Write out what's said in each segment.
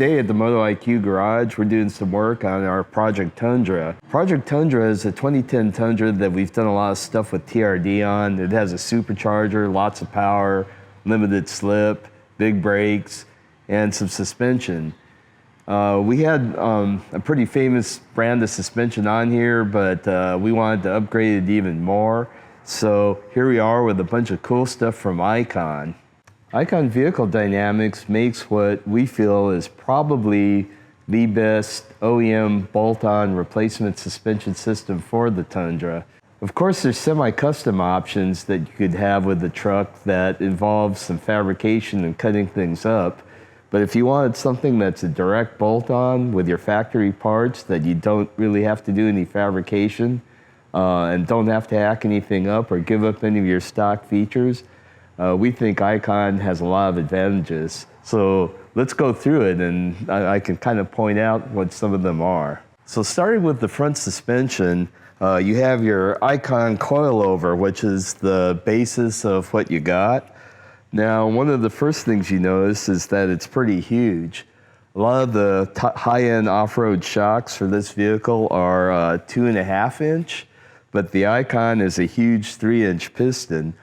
Today at the MotoIQ garage, we're doing some work on our Project Tundra. Project Tundra is a 2010 Tundra that we've done a lot of stuff with TRD on. It has a supercharger, lots of power, limited slip, big brakes, and some suspension. We had a pretty famous brand of suspension on here, but we wanted to upgrade it even more. So here we are with a bunch of cool stuff from Icon. Icon Vehicle Dynamics makes what we feel is probably the best OEM bolt-on replacement suspension system for the Tundra. Of course, there's semi-custom options that you could have with the truck that involve some fabrication and cutting things up. But if you wanted something that's a direct bolt-on with your factory parts that you don't really have to do any fabrication and don't have to hack anything up or give up any of your stock features, we think Icon has a lot of advantages. So let's go through it, and I can kind of point out what some of them are. So starting with the front suspension, you have your Icon coilover, which is the basis of what you got. Now, one of the first things you notice is that it's pretty huge. A lot of the high-end off-road shocks for this vehicle are 2.5 inch, but the Icon is a huge 3-inch piston.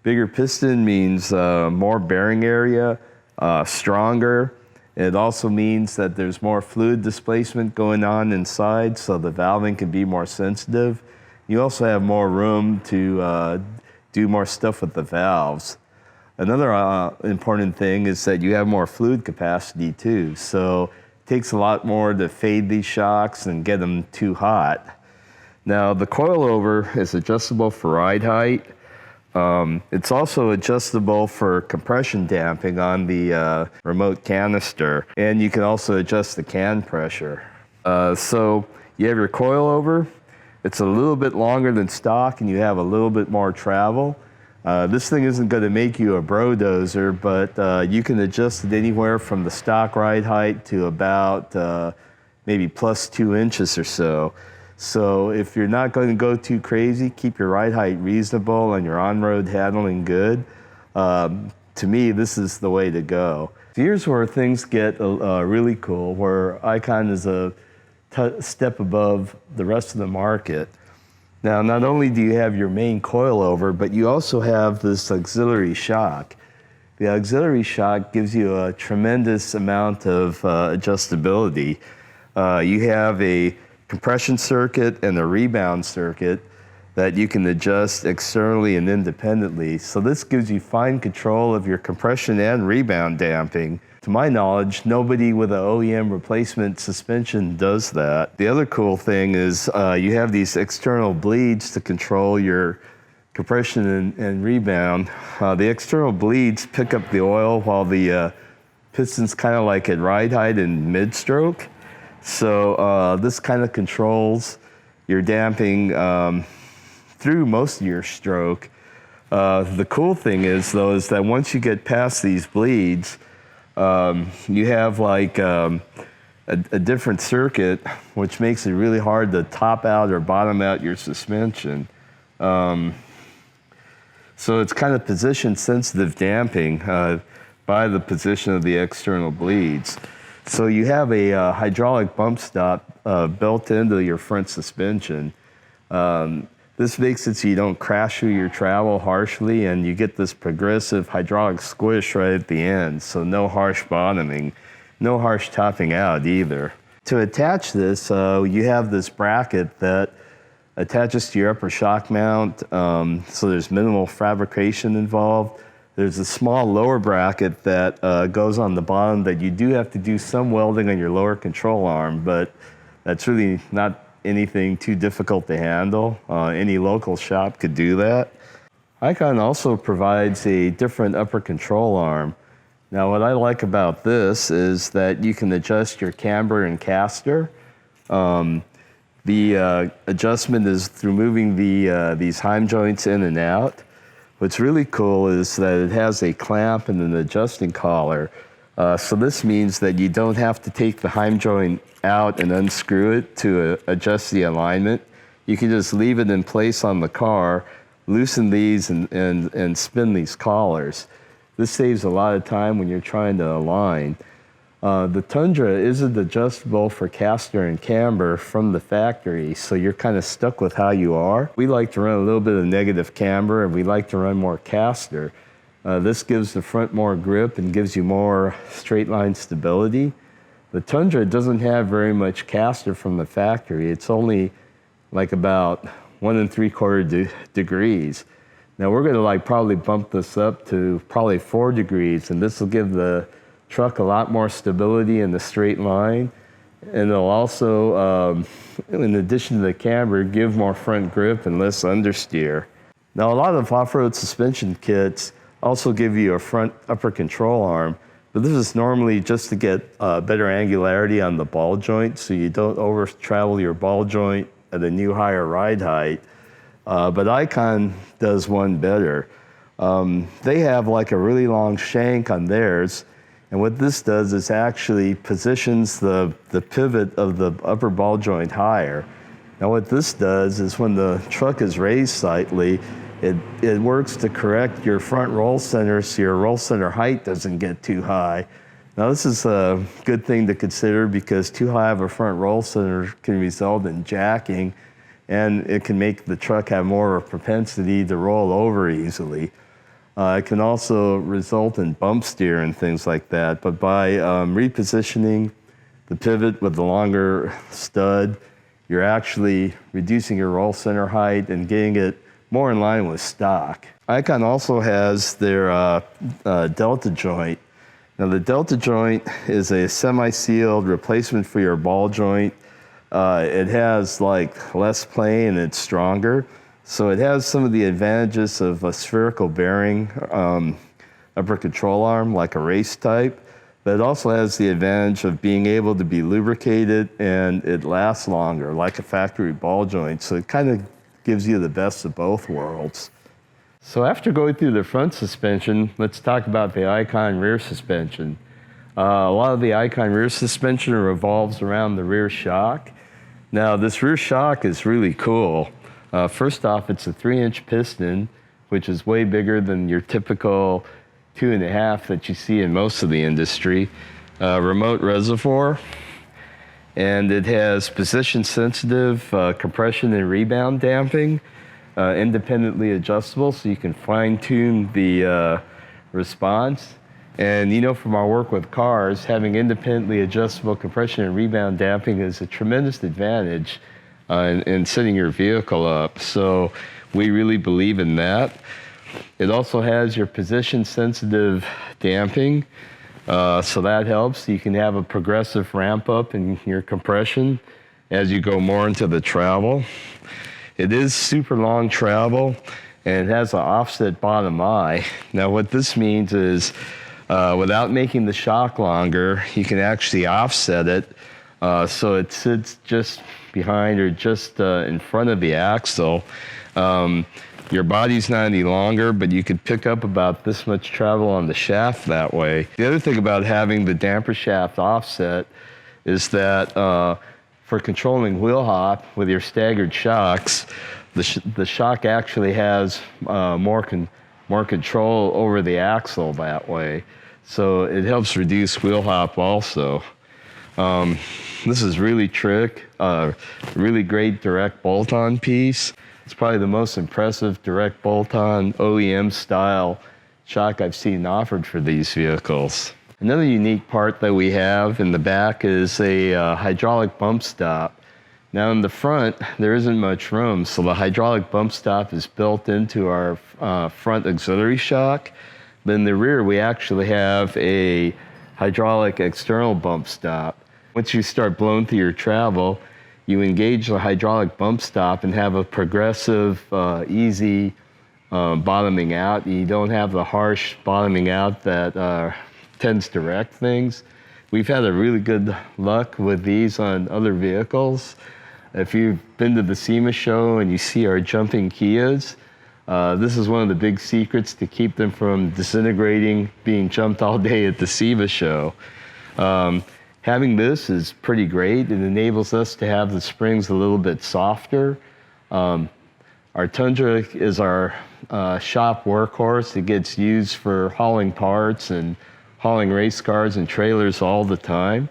Bigger piston means more bearing area, stronger. It also means that there's more fluid displacement going on inside, so the valving can be more sensitive. You also have more room to do more stuff with the valves. Another important thing is that you have more fluid capacity too, so it takes a lot more to fade these shocks and get them too hot. Now, the coilover is adjustable for ride height. It's also adjustable for compression damping on the remote canister, and you can also adjust the can pressure. So you have your coilover. It's a little bit longer than stock, and you have a little bit more travel. This thing isn't going to make you a brodozer, but you can adjust it anywhere from the stock ride height to about maybe plus 2 inches or so. So if you're not going to go too crazy, keep your ride height reasonable and your on-road handling good, to me, this is the way to go. Here's where things get really cool, where Icon is a step above the rest of the market. Now, not only do you have your main coilover, but you also have this auxiliary shock. The auxiliary shock gives you a tremendous amount of adjustability. You have a compression circuit and a rebound circuit that you can adjust externally and independently. So this gives you fine control of your compression and rebound damping. To my knowledge, nobody with an OEM replacement suspension does that. The other cool thing is you have these external bleeds to control your compression and rebound. The external bleeds pick up the oil while the piston's kind of like at ride height and mid-stroke. So this kind of controls your damping through most of your stroke. The cool thing is, though, is that once you get past these bleeds, you have like a different circuit, which makes it really hard to top out or bottom out your suspension. So it's kind of position-sensitive damping by the position of the external bleeds. So you have a hydraulic bump stop built into your front suspension. This makes it so you don't crash through your travel harshly, and you get this progressive hydraulic squish right at the end, so no harsh bottoming, no harsh topping out either. To attach this, you have this bracket that attaches to your upper shock mount, so there's minimal fabrication involved. There's a small lower bracket that goes on the bottom that you do have to do some welding on your lower control arm, but that's really not anything too difficult to handle. Any local shop could do that. Icon also provides a different upper control arm. Now, what I like about this is that you can adjust your camber and caster. The adjustment is through moving these heim joints in and out. What's really cool is that it has a clamp and an adjusting collar. So this means that you don't have to take the heim joint out and unscrew it to adjust the alignment. You can just leave it in place on the car, loosen these and spin these collars. This saves a lot of time when you're trying to align. The Tundra isn't adjustable for caster and camber from the factory, so you're kind of stuck with how you are. We like to run a little bit of negative camber, and we like to run more caster. This gives the front more grip and gives you more straight line stability. The Tundra doesn't have very much caster from the factory. It's only like about 1 3/4 degrees. Now we're gonna probably bump this up to probably 4 degrees, and this will give the truck a lot more stability in the straight line. And it'll also, in addition to the camber, give more front grip and less understeer. Now a lot of off-road suspension kits also give you a front upper control arm, but this is normally just to get better angularity on the ball joint so you don't over travel your ball joint at a new higher ride height. But Icon does one better. They have like a really long shank on theirs, and what this does is actually positions the pivot of the upper ball joint higher. Now what this does is when the truck is raised slightly, it works to correct your front roll center so your roll center height doesn't get too high. Now this is a good thing to consider because too high of a front roll center can result in jacking, and it can make the truck have more of a propensity to roll over easily. It can also result in bump steer and things like that, but by repositioning the pivot with the longer stud, you're actually reducing your roll center height and getting it more in line with stock. Icon also has their delta joint. Now the delta joint is a semi-sealed replacement for your ball joint. It has less play and it's stronger. So it has some of the advantages of a spherical bearing upper control arm, like a race type, but it also has the advantage of being able to be lubricated and it lasts longer, like a factory ball joint. So it kind of gives you the best of both worlds. So after going through the front suspension, let's talk about the Icon rear suspension. A lot of the Icon rear suspension revolves around the rear shock. Now this rear shock is really cool. First off, it's a 3-inch piston, which is way bigger than your typical 2.5 that you see in most of the industry. Remote reservoir, and it has position-sensitive compression and rebound damping, independently adjustable, so you can fine-tune the response. And you know from our work with cars, having independently adjustable compression and rebound damping is a tremendous advantage in setting your vehicle up. So we really believe in that. It also has your position-sensitive damping, so that helps. You can have a progressive ramp up in your compression as you go more into the travel. It is super long travel, and it has an offset bottom eye. Now what this means is without making the shock longer, you can actually offset it so it sits just behind or just in front of the axle. Your body's not any longer, but you could pick up about this much travel on the shaft that way. The other thing about having the damper shaft offset is that for controlling wheel hop with your staggered shocks, the shock actually has more control over the axle that way. So it helps reduce wheel hop also. This is really really great direct bolt-on piece. It's probably the most impressive direct bolt-on OEM style shock I've seen offered for these vehicles. Another unique part that we have in the back is a hydraulic bump stop. Now in the front, there isn't much room, so the hydraulic bump stop is built into our front auxiliary shock. But in the rear, we actually have a hydraulic external bump stop. Once you start blowing through your travel, you engage the hydraulic bump stop and have a progressive, easy bottoming out. You don't have the harsh bottoming out that tends to wreck things. We've had a really good luck with these on other vehicles. If you've been to the SEMA show and you see our jumping Kias, this is one of the big secrets to keep them from disintegrating, being jumped all day at the SEMA show. Having this is pretty great. It enables us to have the springs a little bit softer. Our Tundra is our shop workhorse. It gets used for hauling parts and hauling race cars and trailers all the time.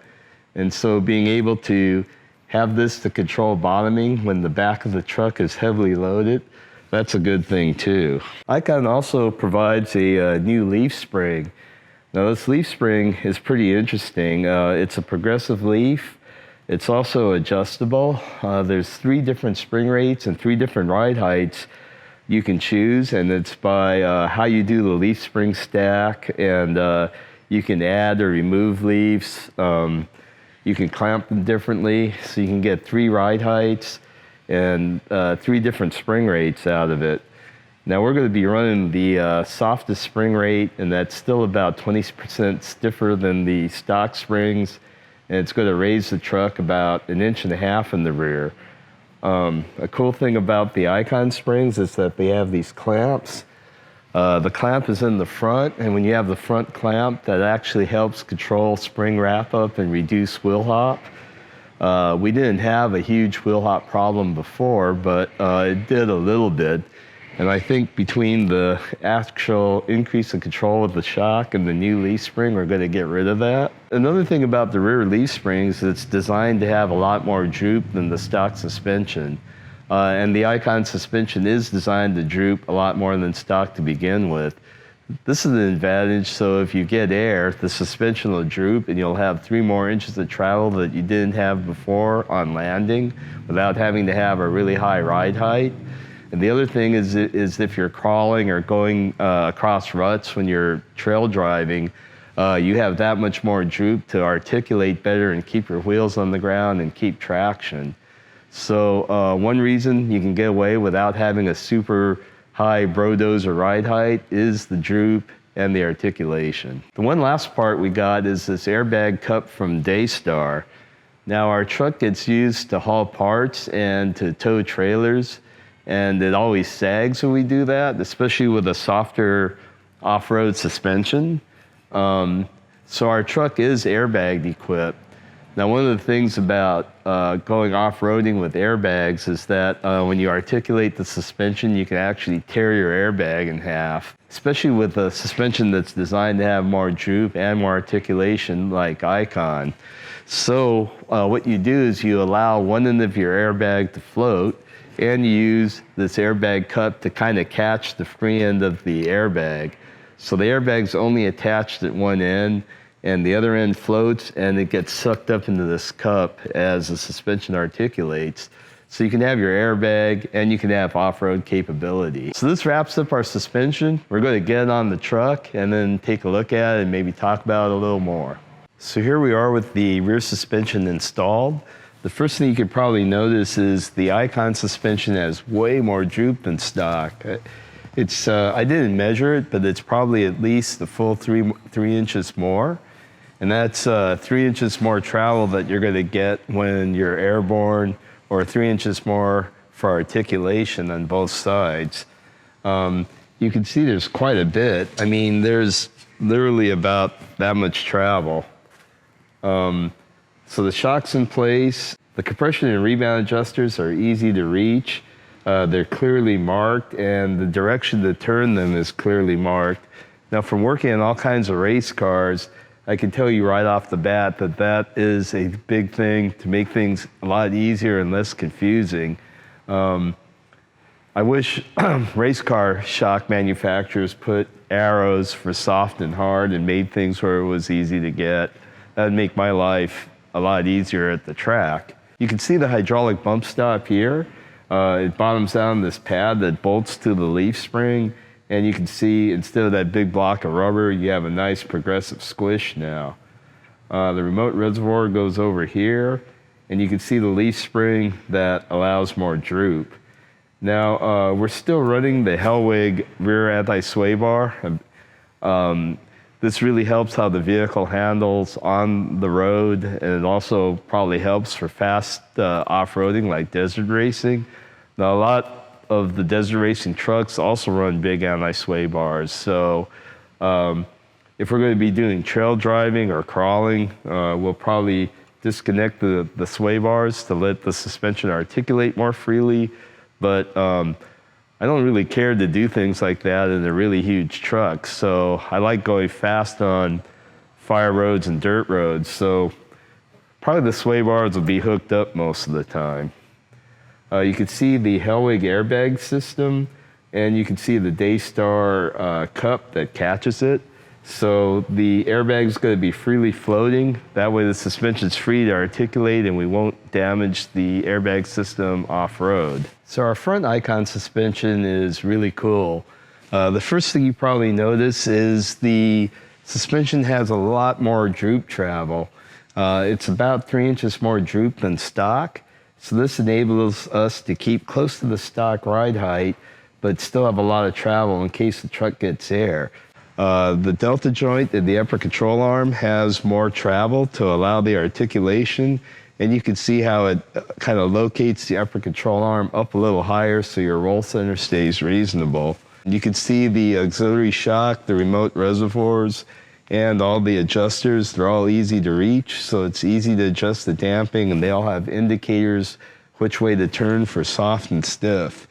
And so being able to have this to control bottoming when the back of the truck is heavily loaded, that's a good thing too. Icon also provides a new leaf spring. Now this leaf spring is pretty interesting. It's a progressive leaf. It's also adjustable. There's 3 different spring rates and 3 different ride heights you can choose, and it's by how you do the leaf spring stack, and you can add or remove leaves. You can clamp them differently, so you can get 3 ride heights and 3 different spring rates out of it. Now we're going to be running the softest spring rate, and that's still about 20% stiffer than the stock springs, and it's going to raise the truck about 1.5 inches in the rear. A cool thing about the Icon springs is that they have these clamps. The clamp is in the front, and when you have the front clamp, that actually helps control spring wrap-up and reduce wheel hop. We didn't have a huge wheel hop problem before, but it did a little bit. And I think between the actual increase in control of the shock and the new leaf spring, we're going to get rid of that. Another thing about the rear leaf springs, it's designed to have a lot more droop than the stock suspension. And the Icon suspension is designed to droop a lot more than stock to begin with. This is an advantage, so if you get air, the suspension will droop and you'll have 3 more inches of travel that you didn't have before on landing without having to have a really high ride height. And the other thing is if you're crawling or going across ruts when you're trail driving, you have that much more droop to articulate better and keep your wheels on the ground and keep traction. So one reason you can get away without having a super high brodozer ride height is the droop and the articulation. The one last part we got is this airbag cup from Daystar. Now our truck gets used to haul parts and to tow trailers, and it always sags when we do that, especially with a softer off-road suspension. So our truck is airbag equipped. Now, one of the things about going off-roading with airbags is that when you articulate the suspension, you can actually tear your airbag in half, especially with a suspension that's designed to have more droop and more articulation like Icon. So what you do is you allow one end of your airbag to float, and you use this airbag cup to kind of catch the free end of the airbag. So the airbag's only attached at one end, and the other end floats, and it gets sucked up into this cup as the suspension articulates. So you can have your airbag, and you can have off-road capability. So this wraps up our suspension. We're going to get it on the truck, and then take a look at it and maybe talk about it a little more. So here we are with the rear suspension installed. The first thing you could probably notice is the Icon suspension has way more droop than stock. It's I didn't measure it, but it's probably at least the full three inches more. And that's 3 inches more travel that you're going to get when you're airborne, or 3 inches more for articulation on both sides. You can see there's quite a bit. I mean, there's literally about that much travel. So the shock's in place. The compression and rebound adjusters are easy to reach. They're clearly marked, and the direction to turn them is clearly marked. Now, from working on all kinds of race cars, I can tell you right off the bat that that is a big thing to make things a lot easier and less confusing. I wish race car shock manufacturers put arrows for soft and hard and made things where it was easy to get. That would make my life a lot easier at the track. You can see the hydraulic bump stop here. It bottoms out on this pad that bolts to the leaf spring, and you can see instead of that big block of rubber, you have a nice progressive squish now. The remote reservoir goes over here, and you can see the leaf spring that allows more droop. Now, we're still running the Hellwig rear anti-sway bar. This really helps how the vehicle handles on the road, and it also probably helps for fast off-roading like desert racing. Now, a lot of the desert racing trucks also run big anti-sway bars, so if we're going to be doing trail driving or crawling, we'll probably disconnect the sway bars to let the suspension articulate more freely, but I don't really care to do things like that in a really huge truck, so I like going fast on fire roads and dirt roads. So probably the sway bars will be hooked up most of the time. You can see the Hellwig airbag system, and you can see the Daystar cup that catches it. So the airbag is going to be freely floating. That way the suspension's free to articulate and we won't damage the airbag system off-road. So our front Icon suspension is really cool. The first thing you probably notice is the suspension has a lot more droop travel. It's about 3 inches more droop than stock. So this enables us to keep close to the stock ride height, but still have a lot of travel in case the truck gets air. The delta joint in the upper control arm has more travel to allow the articulation, and you can see how it kind of locates the upper control arm up a little higher so your roll center stays reasonable. You can see the auxiliary shock, the remote reservoirs, and all the adjusters. They're all easy to reach, so it's easy to adjust the damping, and they all have indicators which way to turn for soft and stiff.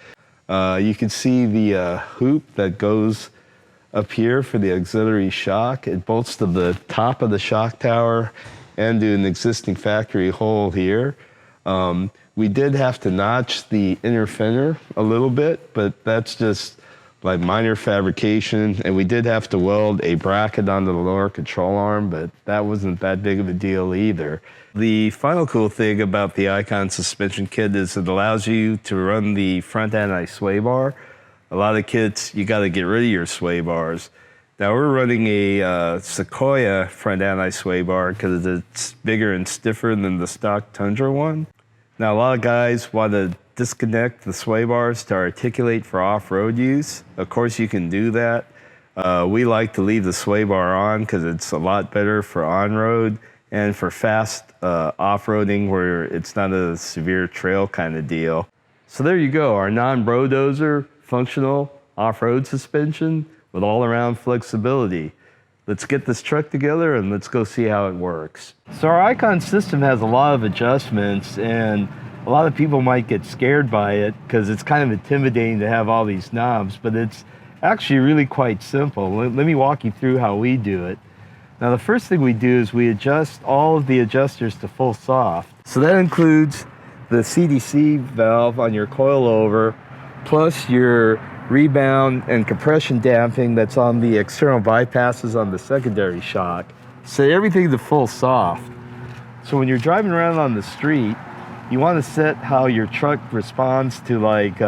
You can see the hoop that goes up here for the auxiliary shock. It bolts to the top of the shock tower and to an existing factory hole here. We did have to notch the inner fender a little bit, but that's just like minor fabrication, and we did have to weld a bracket onto the lower control arm, but that wasn't that big of a deal either. The final cool thing about the Icon suspension kit is it allows you to run the front anti-sway bar. A lot of kits, you got to get rid of your sway bars. Now we're running a Sequoia front anti-sway bar because it's bigger and stiffer than the stock Tundra one. Now a lot of guys want to disconnect the sway bars to articulate for off-road use. Of course you can do that. We like to leave the sway bar on because it's a lot better for on-road and for fast off-roading where it's not a severe trail kind of deal. So there you go, our non-brodozer functional off-road suspension with all-around flexibility. Let's get this truck together and let's go see how it works. So our Icon system has a lot of adjustments, and a lot of people might get scared by it because it's kind of intimidating to have all these knobs, but it's actually really quite simple. Let me walk you through how we do it. Now the first thing we do is we adjust all of the adjusters to full soft. So that includes the CDC valve on your coilover, plus your rebound and compression damping that's on the external bypasses on the secondary shock. Set everything to full soft. So when you're driving around on the street, you want to set how your truck responds to like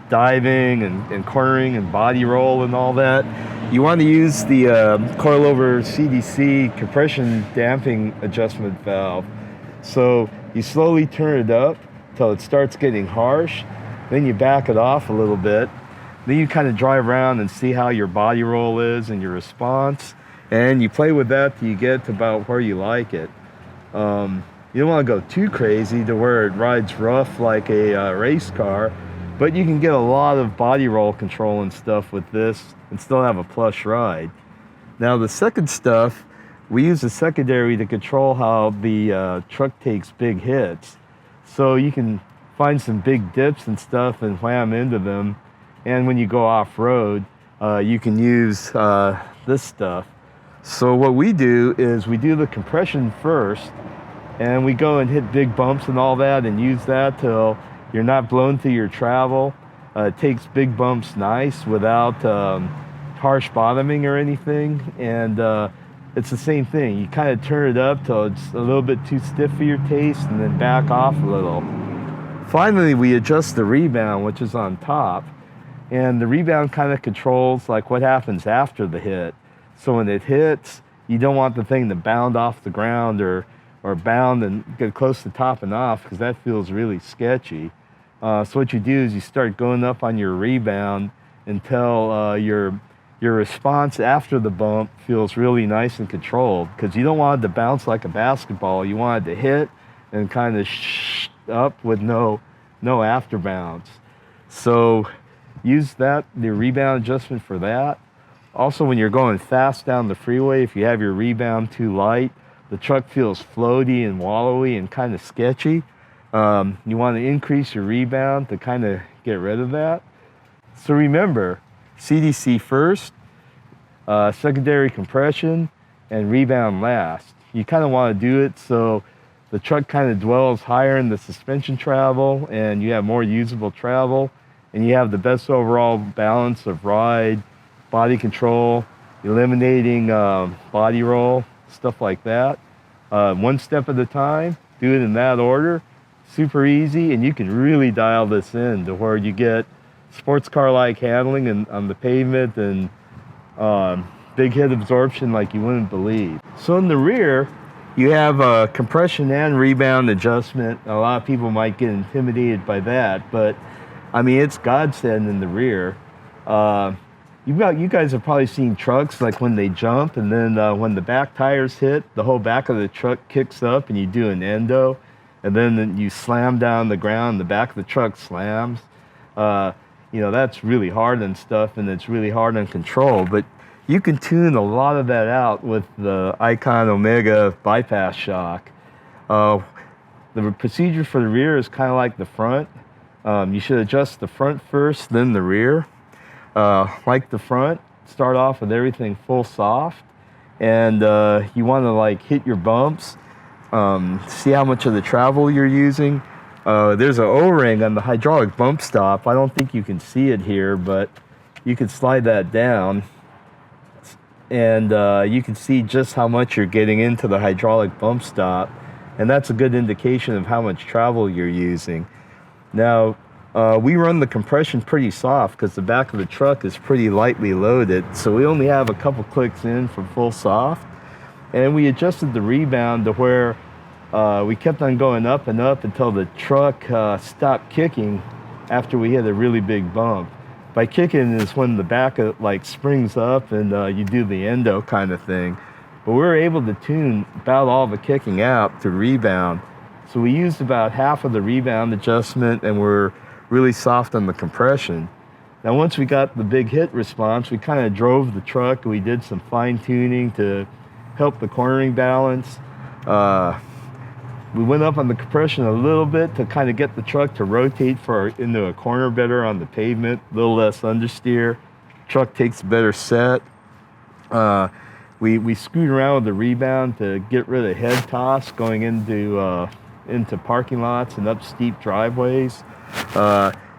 diving and cornering and body roll and all that. You want to use the coilover CDC compression damping adjustment valve. So you slowly turn it up till it starts getting harsh, then you back it off a little bit. Then you kind of drive around and see how your body roll is and your response. And you play with that till you get to about where you like it. You don't want to go too crazy to where it rides rough like a race car, but you can get a lot of body roll control and stuff with this and still have a plush ride. Now the second stuff, we use the secondary to control how the truck takes big hits. So you can find some big dips and stuff and wham into them. And when you go off-road, you can use this stuff. So what we do is we do the compression first, and we go and hit big bumps and all that and use that till you're not blown through your travel. It takes big bumps nice without harsh bottoming or anything. And it's the same thing. You kind of turn it up till it's a little bit too stiff for your taste and then back off a little. Finally, we adjust the rebound, which is on top. And the rebound kind of controls like what happens after the hit. So when it hits, you don't want the thing to bound off the ground or bound and get close to topping off because that feels really sketchy. So what you do is you start going up on your rebound until your response after the bump feels really nice and controlled, because you don't want it to bounce like a basketball. You want it to hit and kind of up with no after bounce. So use the rebound adjustment for that. Also, when you're going fast down the freeway, if you have your rebound too light, the truck feels floaty and wallowy and kind of sketchy. You want to increase your rebound to kind of get rid of that. So remember, CDC first, secondary compression, and rebound last. You kind of want to do it so the truck kind of dwells higher in the suspension travel and you have more usable travel and you have the best overall balance of ride, body control, eliminating body roll, stuff like that. One step at a time, do it in that order. Super easy, and you can really dial this in to where you get sports car-like handling and on the pavement and big hit absorption like you wouldn't believe. So in the rear, you have a compression and rebound adjustment. A lot of people might get intimidated by that, but I mean, it's godsend in the rear. You guys have probably seen trucks like when they jump and then when the back tires hit, the whole back of the truck kicks up and you do an endo, and then you slam down the ground, the back of the truck slams. You know, that's really hard and stuff, and it's really hard on control, but you can tune a lot of that out with the Icon Omega bypass shock. The procedure for the rear is kind of like the front. You should adjust the front first, then the rear. Like the front, start off with everything full soft, and you want to like hit your bumps, see how much of the travel you're using. There's an O-ring on the hydraulic bump stop. I don't think you can see it here, but you can slide that down and you can see just how much you're getting into the hydraulic bump stop, and that's a good indication of how much travel you're using. Now, we run the compression pretty soft because the back of the truck is pretty lightly loaded, so we only have a couple clicks in for full soft, and we adjusted the rebound to where we kept on going up and up until the truck stopped kicking after we hit a really big bump. By kicking is when the back like springs up and you do the endo kind of thing. But we were able to tune about all the kicking out to rebound. So we used about half of the rebound adjustment and we're really soft on the compression. Now once we got the big hit response, we kind of drove the truck and we did some fine tuning to help the cornering balance. We went up on the compression a little bit to kind of get the truck to rotate into a corner better on the pavement, a little less understeer. Truck takes a better set. We screwed around with the rebound to get rid of head toss going into parking lots and up steep driveways.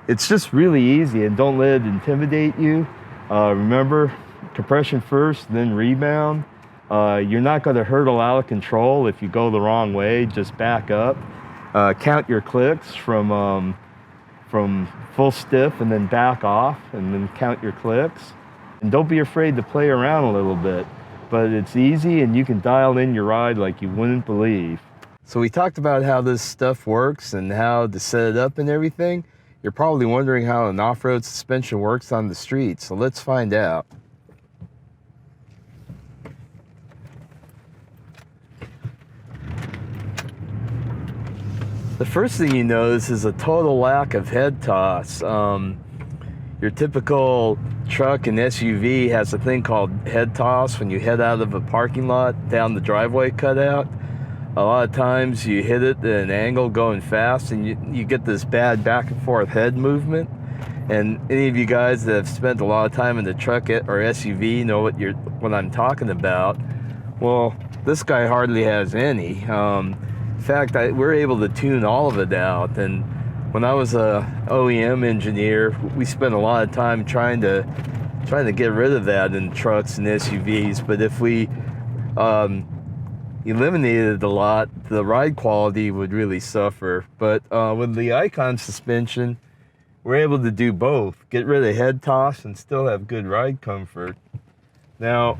It's just really easy, and don't let it intimidate you. Remember, compression first, then rebound. You're not going to hurtle out of control if you go the wrong way. Just back up. Count your clicks from full stiff and then back off, and then count your clicks. And don't be afraid to play around a little bit. But it's easy, and you can dial in your ride like you wouldn't believe. So we talked about how this stuff works and how to set it up and everything. You're probably wondering how an off-road suspension works on the street, so let's find out. The first thing you notice is a total lack of head toss. Your typical truck and SUV has a thing called head toss when you head out of a parking lot down the driveway cutout. A lot of times you hit it at an angle going fast and you get this bad back and forth head movement. And any of you guys that have spent a lot of time in the truck or SUV know what I'm talking about. Well, this guy hardly has any. In fact, we're able to tune all of it out. And when I was a OEM engineer, we spent a lot of time trying to get rid of that in trucks and SUVs. But if we eliminated a lot, the ride quality would really suffer. But with the Icon suspension, we're able to do both. Get rid of head toss and still have good ride comfort. Now,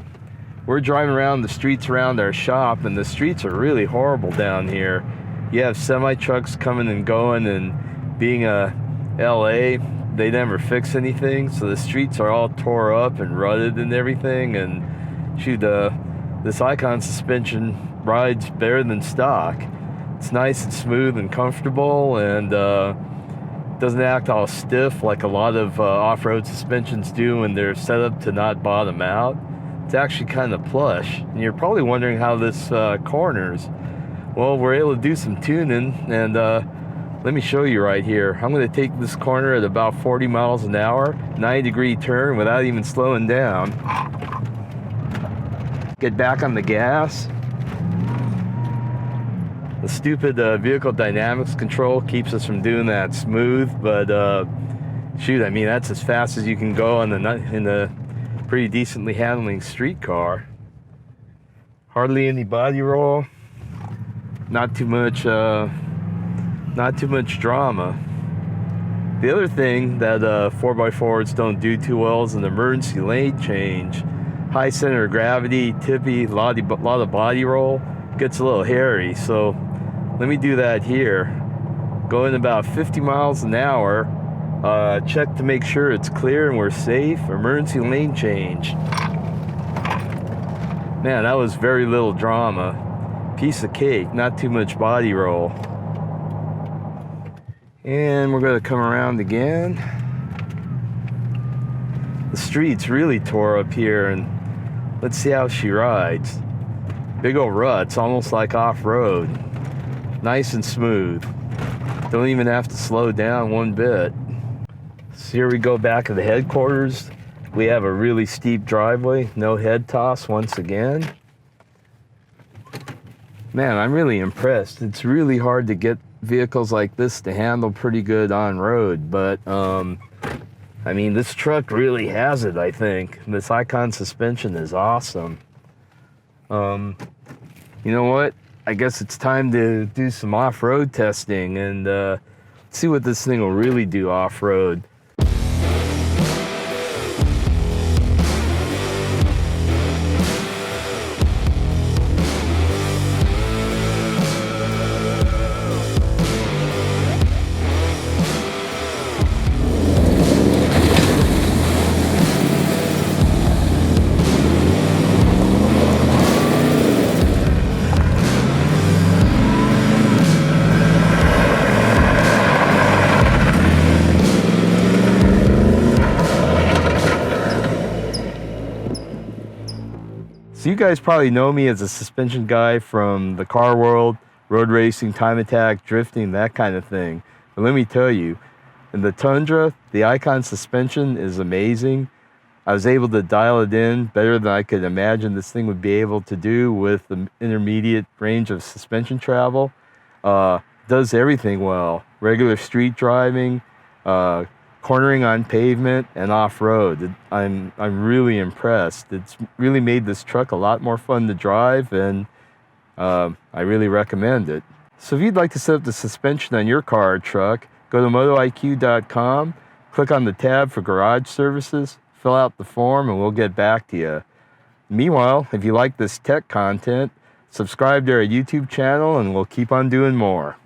we're driving around the streets around our shop, and the streets are really horrible down here. You have semi-trucks coming and going, and being a LA, they never fix anything, so the streets are all tore up and rutted and everything. And shoot, this Icon suspension rides better than stock. It's nice and smooth and comfortable, and doesn't act all stiff like a lot of off-road suspensions do when they're set up to not bottom out. It's actually kind of plush. And you're probably wondering how this corners. Well, we're able to do some tuning, and let me show you right here. I'm going to take this corner at about 40 miles an hour, 90-degree turn without even slowing down. get back on the gas. The stupid vehicle dynamics control keeps us from doing that smooth, but shoot, I mean, that's as fast as you can go in the pretty decently handling street car. Hardly any body roll, not too much drama. The other thing that 4x4s don't do too well is an emergency lane change. High center of gravity, tippy, a lot of body roll, gets a little hairy. So let me do that here. Going about 50 miles an hour, check to make sure it's clear and we're safe. Emergency lane change. Man, that was very little drama. Piece of cake, not too much body roll. And we're gonna come around again. The streets really tore up here, and let's see how she rides. Big old ruts, almost like off-road. Nice and smooth. Don't even have to slow down one bit. So here we go back to the headquarters. We have a really steep driveway, no head toss once again. Man, I'm really impressed. It's really hard to get vehicles like this to handle pretty good on road, but I mean, this truck really has it, I think. This Icon suspension is awesome. You know what? I guess it's time to do some off-road testing and see what this thing will really do off-road. So you guys probably know me as a suspension guy from the car world, road racing, time attack, drifting, that kind of thing. But let me tell you, in the Tundra, the Icon suspension is amazing. I was able to dial it in better than I could imagine this thing would be able to do with the intermediate range of suspension travel. Does everything well. Regular street driving, cornering on pavement, and off-road. I'm really impressed. It's really made this truck a lot more fun to drive, and I really recommend it. So if you'd like to set up the suspension on your car or truck, go to MotoIQ.com, click on the tab for garage services, fill out the form, and we'll get back to you. Meanwhile, if you like this tech content, subscribe to our YouTube channel, and we'll keep on doing more.